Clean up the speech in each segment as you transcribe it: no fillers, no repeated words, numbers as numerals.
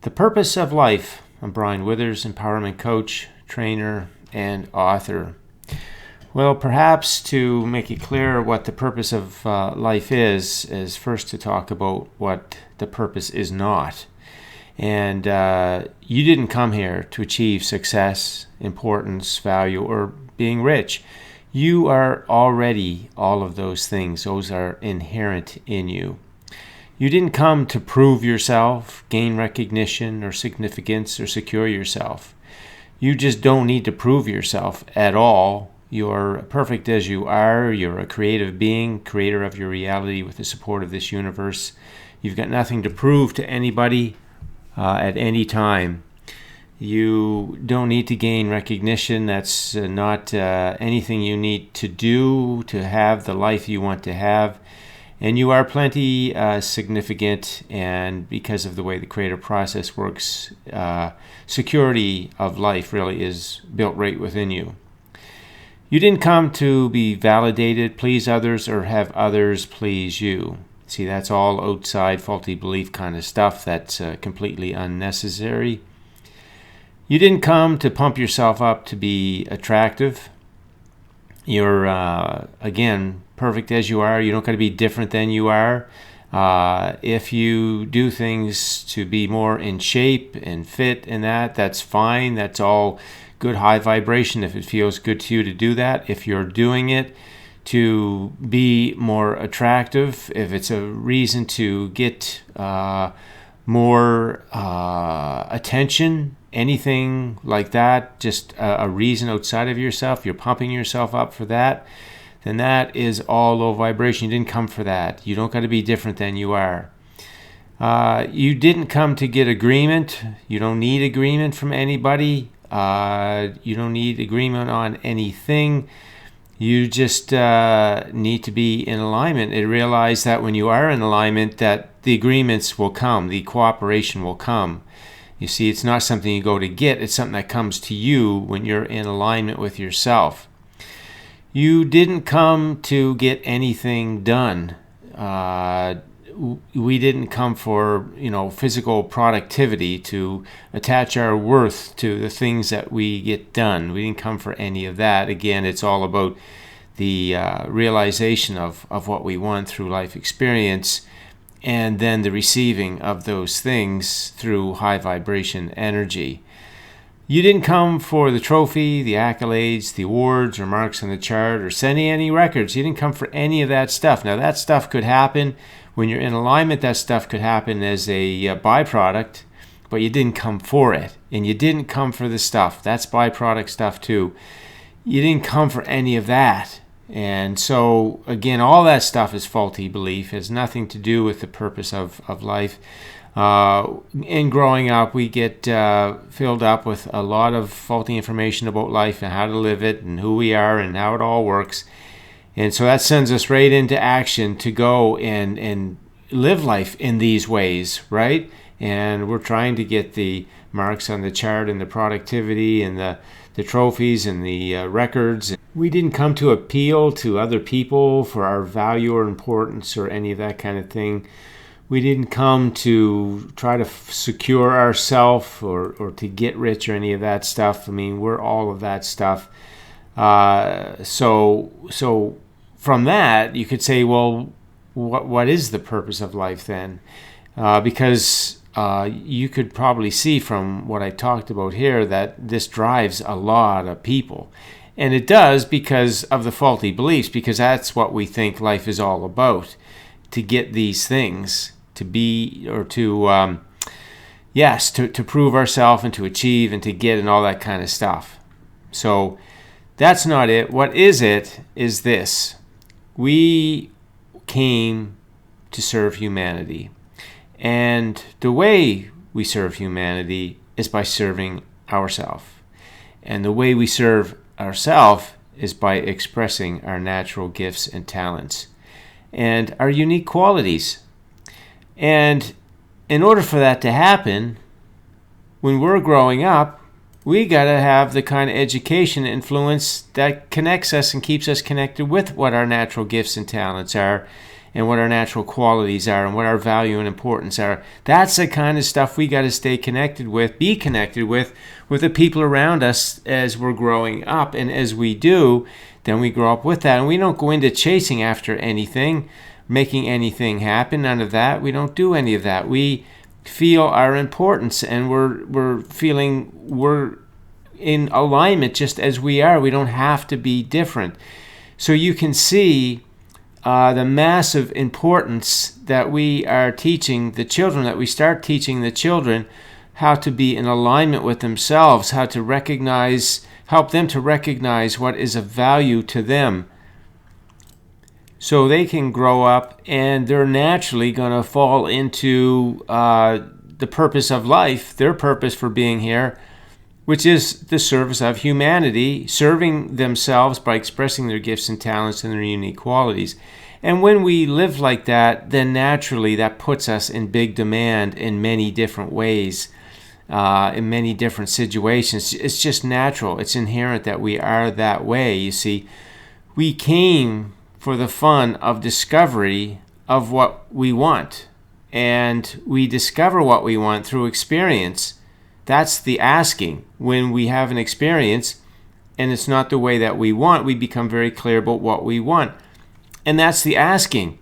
The Purpose of Life. I'm Brian Withers, empowerment coach, trainer, and author. Well, perhaps to make it clear what the purpose of life is first to talk about what the purpose is not. And you didn't come here to achieve success, importance, value, or being rich. You are already all of those things. Those are inherent in you. You didn't come to prove yourself, gain recognition or significance, or secure yourself. You just don't need to prove yourself at all. You're perfect as you are. You're a creative being, creator of your reality with the support of this universe. You've got nothing to prove to anybody at any time. You don't need to gain recognition. That's not anything you need to do to have the life you want to have. And you are plenty significant, and because of the way the creative process works, security of life really is built right within you. You didn't come to be validated, please others, or have others please you. See, that's all outside faulty belief kind of stuff that's completely unnecessary. You didn't come to pump yourself up to be attractive. You're, again, perfect as you are. You don't got to be different than you are. If you do things to be more in shape and fit and that's fine. That's all good high vibration if it feels good to you to do that. If you're doing it to be more attractive, if it's a reason to get more attention, anything like that, just a reason outside of yourself, you're pumping yourself up for that, then that is all low vibration. You didn't come for that. You don't got to be different than you are. You didn't come to get agreement. You don't need agreement from anybody. You don't need agreement on anything. You just need to be in alignment and realize that when you are in alignment, that the agreements will come, the cooperation will come. You see, it's not something you go to get. It's something that comes to you when you're in alignment with yourself. You didn't come to get anything done. We didn't come for, physical productivity, to attach our worth to the things that we get done. We didn't come for any of that. Again, it's all about the realization of what we want through life experience, and then the receiving of those things through high vibration energy. You didn't come for the trophy, the accolades, the awards, or marks on the chart, or sending any records. You didn't come for any of that stuff. Now, that stuff could happen when you're in alignment. That stuff could happen as a byproduct, but you didn't come for it. And you didn't come for the stuff. That's byproduct stuff too. You didn't come for any of that. And so, again, all that stuff is faulty belief. It has nothing to do with the purpose of life. In growing up, we get filled up with a lot of faulty information about life and how to live it and who we are and how it all works. And so that sends us right into action to go and live life in these ways, right? And we're trying to get the marks on the chart and the productivity and the trophies and the records. We didn't come to appeal to other people for our value or importance or any of that kind of thing. We didn't come to try to secure ourselves or to get rich or any of that stuff. I mean, we're all of that stuff. So from that, you could say, well, what is the purpose of life then? Because you could probably see from what I talked about here that this drives a lot of people. And it does because of the faulty beliefs, because that's what we think life is all about, to get these things, to be, or to, to prove ourselves and to achieve and to get and all that kind of stuff. So that's not it. What is it is this. We came to serve humanity. And the way we serve humanity is by serving ourselves. And the way we serve ourselves is by expressing our natural gifts and talents and our unique qualities. And in order for that to happen, when we're growing up, we got to have the kind of education and influence that connects us and keeps us connected with what our natural gifts and talents are, and what our natural qualities are and what our value and importance are. That's the kind of stuff we got to stay connected with, be connected with the people around us as we're growing up. And as we do, then we grow up with that. And we don't go into chasing after anything, making anything happen. None of that. We don't do any of that. We feel our importance, and we're feeling we're in alignment just as we are. We don't have to be different. So you can see the massive importance that we are teaching the children, that we start teaching the children how to be in alignment with themselves, how to help them to recognize what is of value to them, so they can grow up and they're naturally going to fall into the purpose of life, their purpose for being here, which is the service of humanity, serving themselves by expressing their gifts and talents and their unique qualities. And when we live like that, then naturally that puts us in big demand in many different ways, in many different situations. It's just natural. It's inherent that we are that way. You see, we came for the fun of discovery of what we want, and we discover what we want through experience. That's the asking. When we have an experience and it's not the way that we want, we become very clear about what we want. And that's the asking.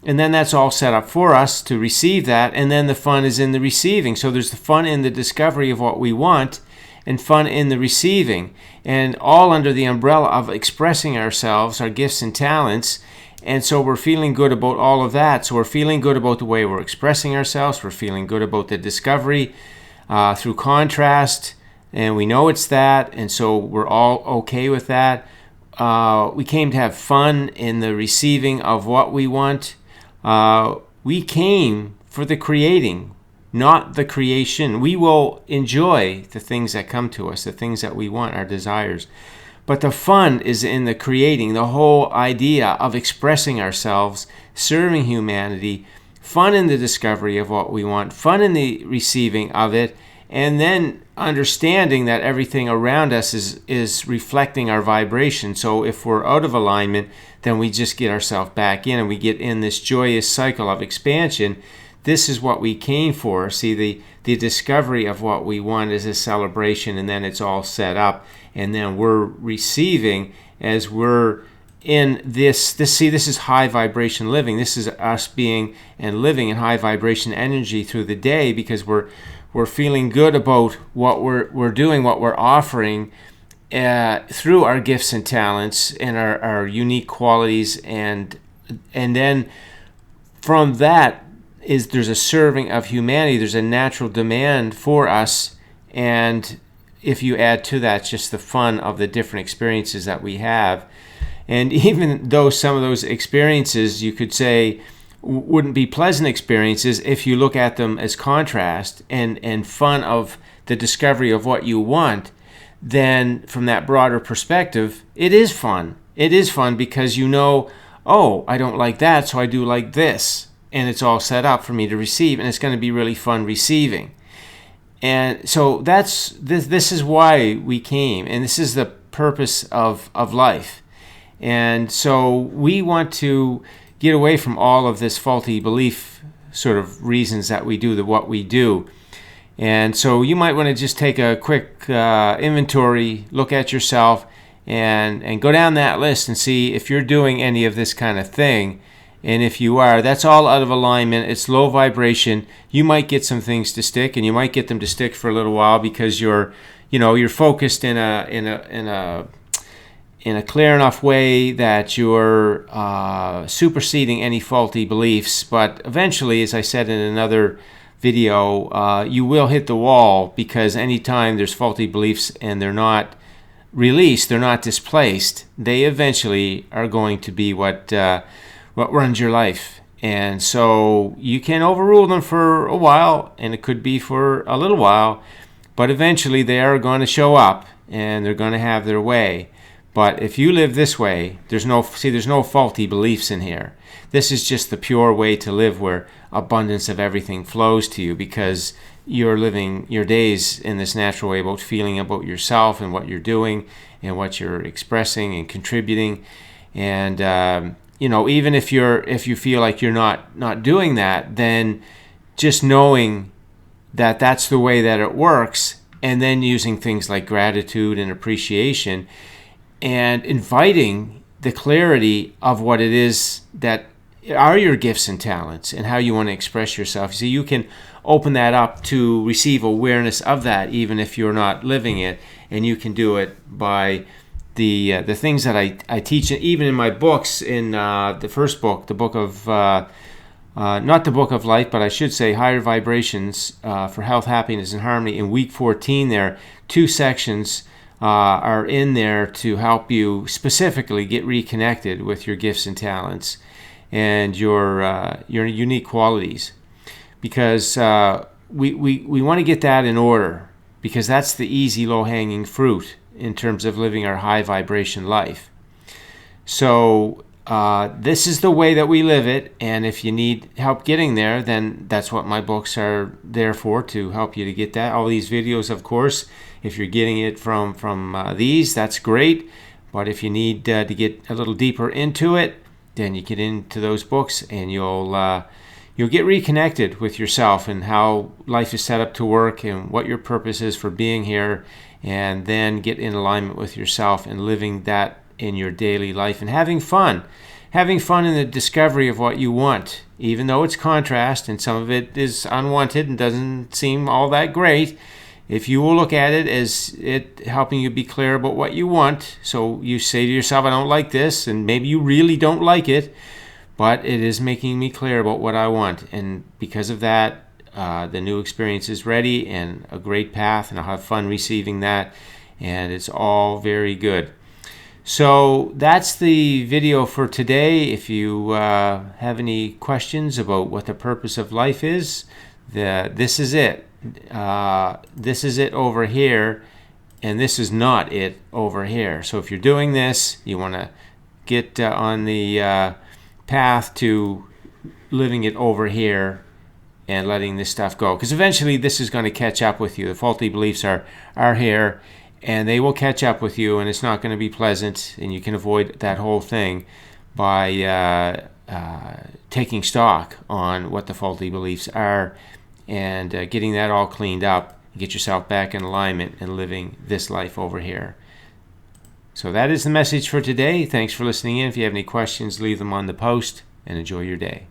And then that's all set up for us to receive that. And then the fun is in the receiving. So there's the fun in the discovery of what we want and fun in the receiving. And all under the umbrella of expressing ourselves, our gifts and talents. And so we're feeling good about all of that. So we're feeling good about the way we're expressing ourselves. We're feeling good about the discovery through contrast. And we know it's that. And so we're all okay with that. We came to have fun in the receiving of what we want. We came for the creating, not the creation. We will enjoy the things that come to us, the things that we want, our desires. But the fun is in the creating, the whole idea of expressing ourselves, serving humanity, fun in the discovery of what we want, fun in the receiving of it, and then understanding that everything around us is reflecting our vibration. So if we're out of alignment, then we just get ourselves back in and we get in this joyous cycle of expansion. This is what we came for. See, the discovery of what we want is a celebration, and then it's all set up, and then we're receiving as we're in this. This is high vibration living. This is us being and living in high vibration energy through the day, because we're feeling good about what we're doing, what we're offering through our gifts and talents and our unique qualities, and then from that there's a serving of humanity. There's a natural demand for us, and if you add to that just the fun of the different experiences that we have, and even though some of those experiences you could say wouldn't be pleasant experiences, if you look at them as contrast and fun of the discovery of what you want, then from that broader perspective, it is fun. It is fun because you know, oh, I don't like that, so I do like this. And it's all set up for me to receive, and it's going to be really fun receiving. And so this is why we came, and this is the purpose of life. And so we want to get away from all of this faulty belief sort of reasons that we do what we do. And so you might want to just take a quick inventory, look at yourself, and go down that list and see if you're doing any of this kind of thing. And if you are, that's all out of alignment. It's low vibration. You might get some things to stick, and you might get them to stick for a little while because you're focused in a clear enough way that you're superseding any faulty beliefs. But eventually, as I said in another video, you will hit the wall, because anytime there's faulty beliefs and they're not released, they're not displaced, they eventually are going to be what runs your life. And so you can overrule them for a while, and it could be for a little while, but eventually they are going to show up and they're going to have their way. But if you live this way, there's no faulty beliefs in here. This is just the pure way to live, where abundance of everything flows to you, because you're living your days in this natural way about feeling about yourself and what you're doing and what you're expressing and contributing. And even if you feel like you're not doing that, then just knowing that that's the way that it works, and then using things like gratitude and appreciation and inviting the clarity of what it is that are your gifts and talents and how you want to express yourself. So you can open that up to receive awareness of that, even if you're not living it, and you can do it by the things that I teach, even in my books. In the first book, the book of not the book of life, but I should say Higher Vibrations for Health, Happiness, and Harmony. In week 14, there 2 sections are in there to help you specifically get reconnected with your gifts and talents and your unique qualities, because we want to get that in order, because that's the easy, low-hanging fruit in terms of living our high vibration life. So this is the way that we live it, and if you need help getting there, then that's what my books are there for, to help you to get that. All these videos, of course, if you're getting it from these, that's great. But if you need to get a little deeper into it, then you get into those books, and you'll get reconnected with yourself and how life is set up to work and what your purpose is for being here, and then get in alignment with yourself and living that in your daily life and having fun in the discovery of what you want, even though it's contrast and some of it is unwanted and doesn't seem all that great. If you will look at it as it helping you be clear about what you want, so you say to yourself, I don't like this, and maybe you really don't like it, but it is making me clear about what I want, and because of that, the new experience is ready and a great path, and I'll have fun receiving that, and it's all very good. So that's the video for today. If you have any questions about what the purpose of life is, this is it. This is it over here, and this is not it over here. So if you're doing this, you want to get on the path to living it over here and letting this stuff go, because eventually this is going to catch up with you. The faulty beliefs are here, and they will catch up with you, and it's not going to be pleasant, and you can avoid that whole thing by taking stock on what the faulty beliefs are and getting that all cleaned up, get yourself back in alignment and living this life over here. So that is the message for today. Thanks for listening in. If you have any questions, leave them on the post, and enjoy your day.